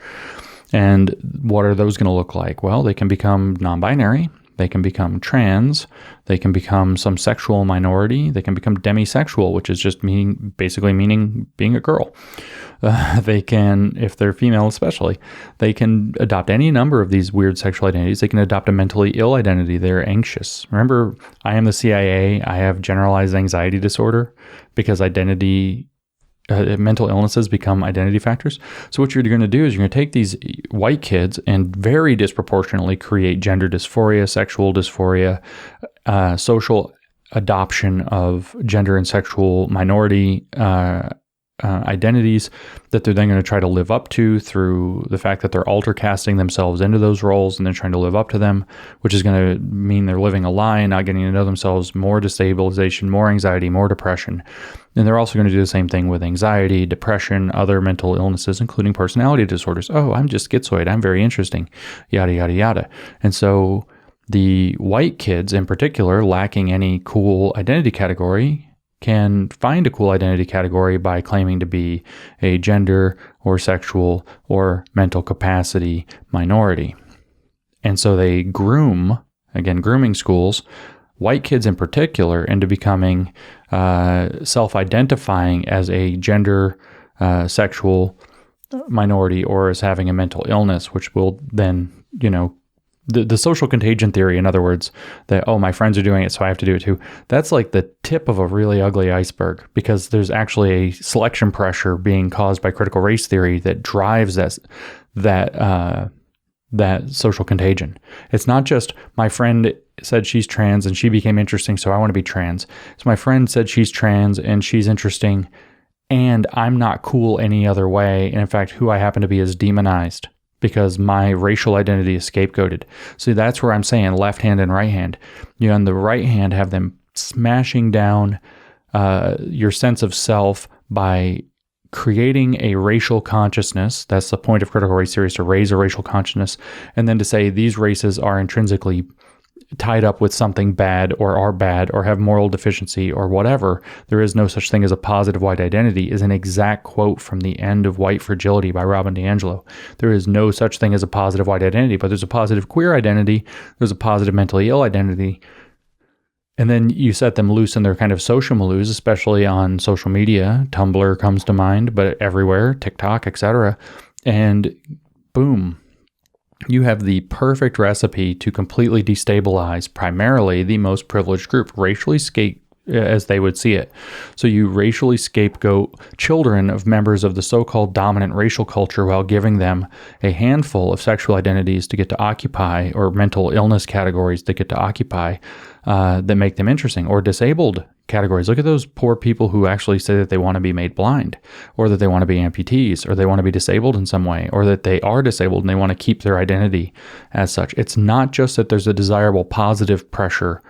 A: And what are those going to look like? Well, they can become non-binary. They can become trans. They can become some sexual minority. They can become demisexual, which is just basically meaning being a girl. They can, if they're female especially, they can adopt any number of these weird sexual identities. They can adopt a mentally ill identity. They're anxious. Remember, I am the CIA. I have generalized anxiety disorder because mental illnesses become identity factors. So what you're going to do is you're going to take these white kids and very disproportionately create gender dysphoria, sexual dysphoria, social adoption of gender and sexual minority identities that they're then going to try to live up to through the fact that they're alter casting themselves into those roles and then trying to live up to them, which is going to mean they're living a lie and not getting to know themselves, more destabilization, more anxiety, more depression. And they're also going to do the same thing with anxiety, depression, other mental illnesses, including personality disorders. Oh, I'm just schizoid. I'm very interesting, yada, yada, yada. And so the white kids in particular, lacking any cool identity category, can find a cool identity category by claiming to be a gender or sexual or mental capacity minority. And so they grooming schools, white kids in particular, into becoming self-identifying as a gender, sexual minority or as having a mental illness, which will then, the social contagion theory, in other words, that, oh, my friends are doing it, so I have to do it too. That's like the tip of a really ugly iceberg, because there's actually a selection pressure being caused by critical race theory that drives that social contagion. It's not just my friend said she's trans and she became interesting, so I want to be trans. So my friend said she's trans and she's interesting, and I'm not cool any other way. And in fact, who I happen to be is demonized, because my racial identity is scapegoated. So that's where I'm saying left hand and right hand. On the right hand, have them smashing down your sense of self by creating a racial consciousness. That's the point of critical race theory, is to raise a racial consciousness, and then to say these races are intrinsically tied up with something bad or are bad or have moral deficiency or whatever. There is no such thing as a positive white identity is an exact quote from The End of White Fragility by Robin DiAngelo. There is no such thing as a positive white identity, but there's a positive queer identity. There's a positive mentally ill identity. And then you set them loose in their kind of social milieux, especially on social media. Tumblr comes to mind, but everywhere, TikTok, etc. And boom, you have the perfect recipe to completely destabilize primarily the most privileged group, racially as they would see it. So you racially scapegoat children of members of the so-called dominant racial culture while giving them a handful of sexual identities to get to occupy, or mental illness categories to get to occupy, that make them interesting, or disabled categories. Look at those poor people who actually say that they want to be made blind, or that they want to be amputees, or they want to be disabled in some way, or that they are disabled and they want to keep their identity as such. It's not just that there's a desirable positive pressure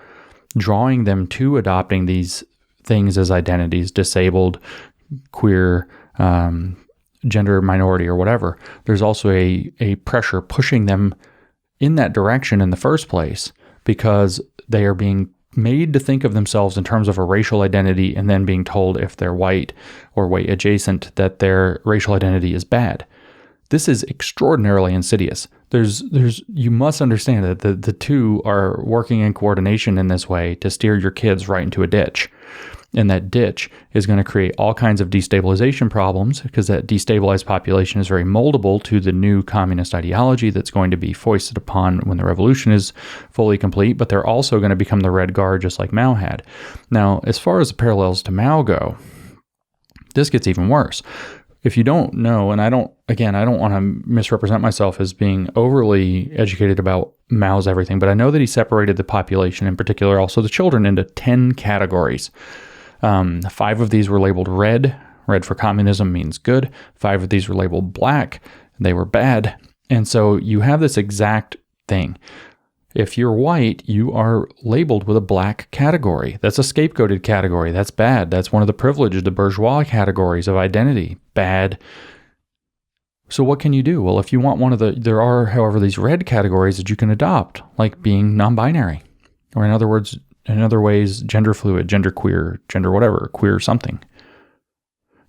A: drawing them to adopting these things as identities, disabled, queer, gender minority or whatever. There's also a pressure pushing them in that direction in the first place, because they are being made to think of themselves in terms of a racial identity, and then being told if they're white or white adjacent that their racial identity is bad. This is extraordinarily insidious. You must understand that the two are working in coordination in this way to steer your kids right into a ditch. And that ditch is going to create all kinds of destabilization problems, because that destabilized population is very moldable to the new communist ideology that's going to be foisted upon when the revolution is fully complete. But they're also going to become the Red Guard, just like Mao had. Now, as far as the parallels to Mao go, this gets even worse. If you don't know, and I don't want to misrepresent myself as being overly educated about Mao's everything, but I know that he separated the population, in particular also the children, into 10 categories. 5 of these were labeled red. Red for communism means good. 5 of these were labeled black. They were bad. And so you have this exact thing. If you're white, you are labeled with a black category. That's a scapegoated category. That's bad. That's one of the privileged, the bourgeois categories of identity. Bad. So what can you do? Well, if you want there are, however, these red categories that you can adopt, like being non-binary, or in other ways, gender fluid, gender queer, gender whatever, queer something.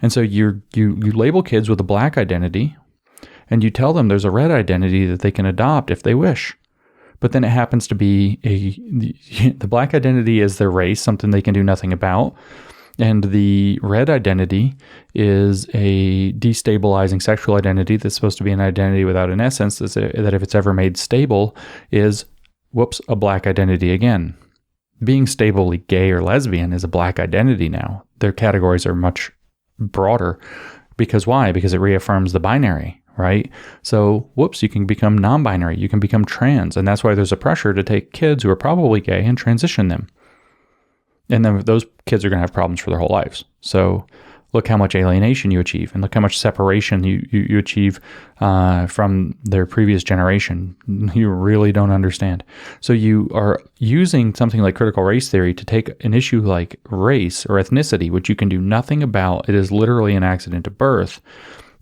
A: And so you label kids with a black identity, and you tell them there's a red identity that they can adopt if they wish. But then it happens to be the black identity is their race, something they can do nothing about. And the red identity is a destabilizing sexual identity that's supposed to be an identity without an essence, that if it's ever made stable is, a black identity again. Being stably gay or lesbian is a black identity now. Their categories are much broader. Because why? Because it reaffirms the binary, right? So, you can become non-binary, you can become trans, and that's why there's a pressure to take kids who are probably gay and transition them. And then those kids are going to have problems for their whole lives. So look how much alienation you achieve, and look how much separation you achieve from their previous generation. You really don't understand. So you are using something like critical race theory to take an issue like race or ethnicity, which you can do nothing about. It is literally an accident of birth,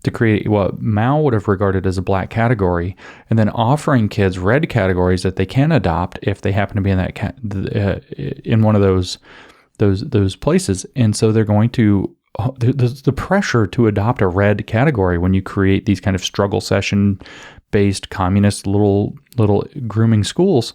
A: to create what Mao would have regarded as a black category, and then offering kids red categories that they can adopt if they happen to be in that in one of those places. And so they're going to the pressure to adopt a red category when you create these kind of struggle session based communist little grooming schools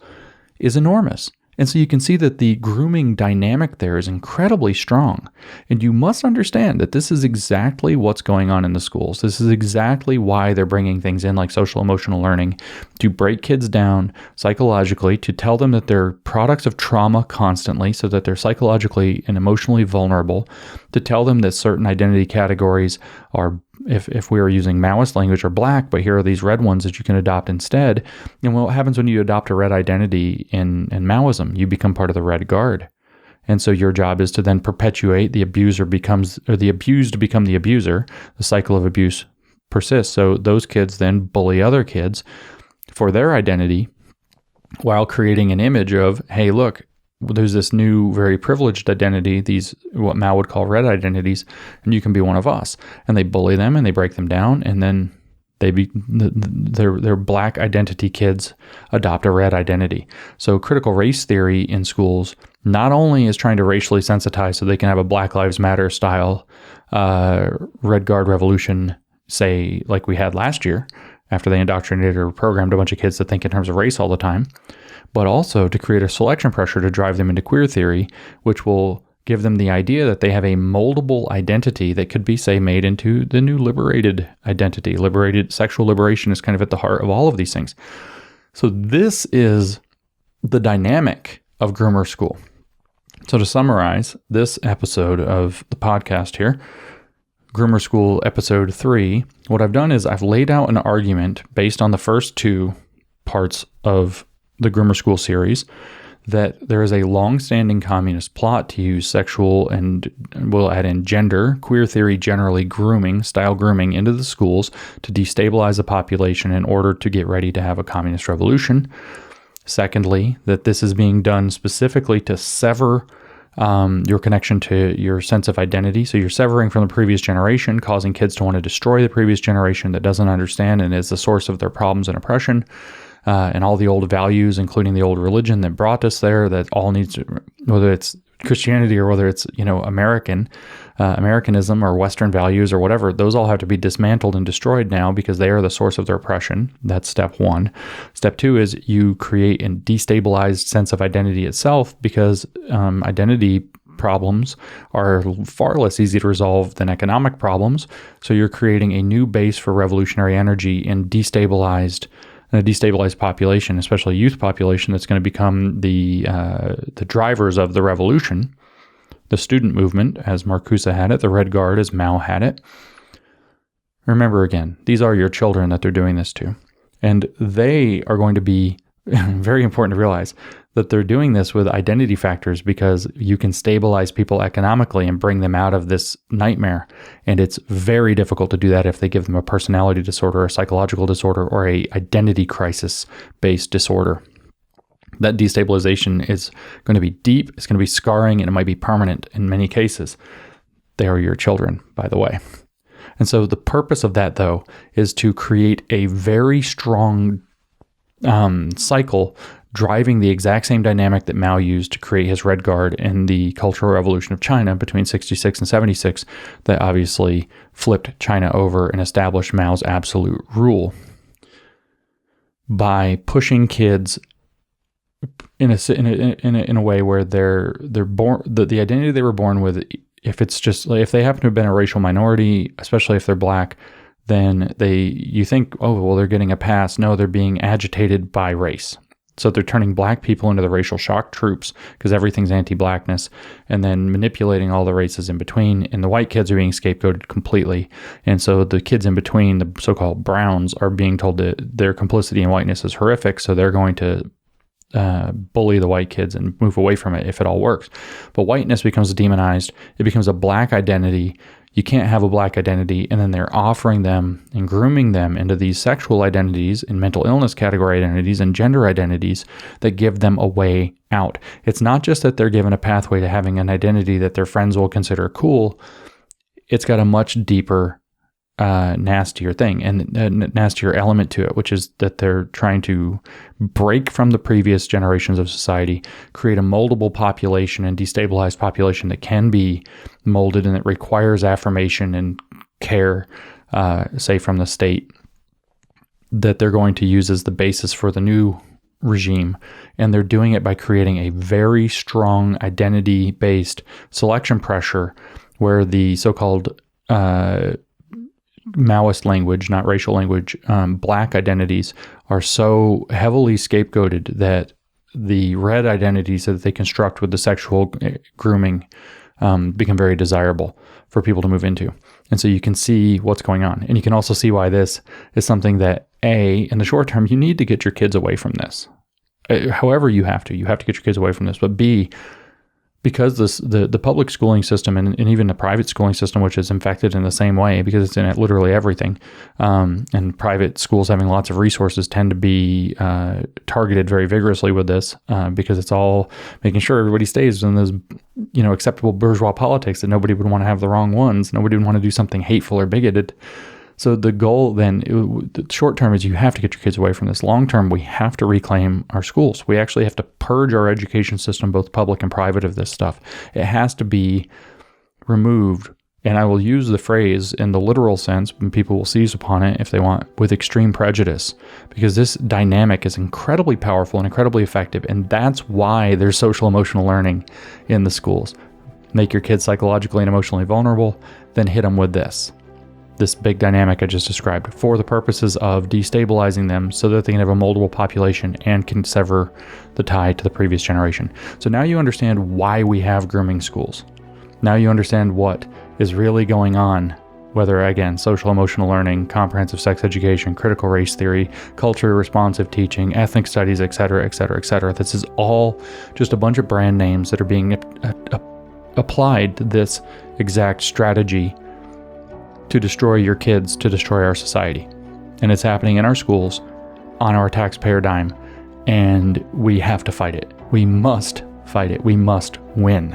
A: is enormous. And so you can see that the grooming dynamic there is incredibly strong. And you must understand that this is exactly what's going on in the schools. This is exactly why they're bringing things in like social emotional learning, to break kids down psychologically, to tell them that they're products of trauma constantly so that they're psychologically and emotionally vulnerable, to tell them that certain identity categories are, if we were using Maoist language, are black, but here are these red ones that you can adopt instead. And what happens when you adopt a red identity in Maoism? You become part of the Red Guard. And so your job is to then perpetuate the abused become the abuser. The cycle of abuse persists. So those kids then bully other kids for their identity while creating an image of, hey, look, there's this new, very privileged identity, these what Mao would call red identities, and you can be one of us. And they bully them and they break them down, and then their black identity kids adopt a red identity. So critical race theory in schools not only is trying to racially sensitize so they can have a Black Lives Matter style Red Guard revolution, say like we had last year, after they indoctrinated or programmed a bunch of kids to think in terms of race all the time, but also to create a selection pressure to drive them into queer theory, which will give them the idea that they have a moldable identity that could be, say, made into the new liberated identity. Sexual liberation is kind of at the heart of all of these things. So this is the dynamic of Groomer School. So to summarize this episode of the podcast here, Groomer School episode 3, what I've done is I've laid out an argument based on the first 2 parts of the Groomer School series, that there is a long-standing communist plot to use sexual and we'll add in gender, queer theory generally, style grooming into the schools to destabilize the population in order to get ready to have a communist revolution. Secondly, that this is being done specifically to sever your connection to your sense of identity. So you're severing from the previous generation, causing kids to want to destroy the previous generation that doesn't understand and is the source of their problems and oppression. And all the old values, including the old religion that brought us there, that all needs to, whether it's Christianity or whether it's, Americanism or Western values or whatever, those all have to be dismantled and destroyed now because they are the source of their oppression. That's step one. Step two is you create a destabilized sense of identity itself because identity problems are far less easy to resolve than economic problems. So you're creating a new base for revolutionary energy in a destabilized population, especially youth population, that's going to become the drivers of the revolution. The student movement, as Marcuse had it, the Red Guard, as Mao had it. Remember again, these are your children that they're doing this to. And they are going to be very important to realize that they're doing this with identity factors because you can stabilize people economically and bring them out of this nightmare. And it's very difficult to do that if they give them a personality disorder, a psychological disorder, or a identity crisis-based disorder. That destabilization is going to be deep, it's going to be scarring, and it might be permanent in many cases. They are your children, by the way. And so the purpose of that, though, is to create a very strong cycle driving the exact same dynamic that Mao used to create his Red Guard in the Cultural Revolution of China between 66 and 76 that obviously flipped China over and established Mao's absolute rule. By pushing kids in a way where they're born, the identity they were born with, if it's just like, if they happen to have been a racial minority, especially if they're black, then you think, oh, well, they're getting a pass. No, they're being agitated by race. So they're turning black people into the racial shock troops because everything's anti-blackness, and then manipulating all the races in between. And the white kids are being scapegoated completely. And so the kids in between, the so-called browns, are being told that their complicity in whiteness is horrific. So they're going to bully the white kids and move away from it if it all works. But whiteness becomes demonized. It becomes a black identity. You can't have a black identity. And then they're offering them and grooming them into these sexual identities and mental illness category identities and gender identities that give them a way out. It's not just that they're given a pathway to having an identity that their friends will consider cool. It's got a much deeper nastier thing and a nastier element to it, which is that they're trying to break from the previous generations of society, create a moldable population and destabilized population that can be molded and that requires affirmation and care, say from the state, that they're going to use as the basis for the new regime. And they're doing it by creating a very strong identity-based selection pressure where the so-called Maoist language, not racial language, black identities are so heavily scapegoated that the red identities that they construct with the sexual grooming become very desirable for people to move into. And so you can see what's going on. And you can also see why this is something that, A, in the short term, you need to get your kids away from this. However you have to get your kids away from this. But B, because the public schooling system and even the private schooling system, which is infected in the same way because it's in literally everything, and private schools having lots of resources tend to be targeted very vigorously with this because it's all making sure everybody stays in those acceptable bourgeois politics that nobody would want to have the wrong ones. Nobody would want to do something hateful or bigoted. So the goal then, the short term is you have to get your kids away from this. Long term, we have to reclaim our schools. We actually have to purge our education system, both public and private, of this stuff. It has to be removed. And I will use the phrase in the literal sense, and people will seize upon it if they want, with extreme prejudice, because this dynamic is incredibly powerful and incredibly effective. And that's why there's social emotional learning in the schools. Make your kids psychologically and emotionally vulnerable, then hit them with this big dynamic I just described for the purposes of destabilizing them so that they can have a moldable population and can sever the tie to the previous generation. So now you understand why we have grooming schools. Now you understand what is really going on, whether, again, social emotional learning, comprehensive sex education, critical race theory, culturally responsive teaching, ethnic studies, etc., etc., etc. This is all just a bunch of brand names that are being applied to this exact strategy to destroy your kids, to destroy our society. And it's happening in our schools, on our taxpayer dime, and we have to fight it. We must fight it. We must win.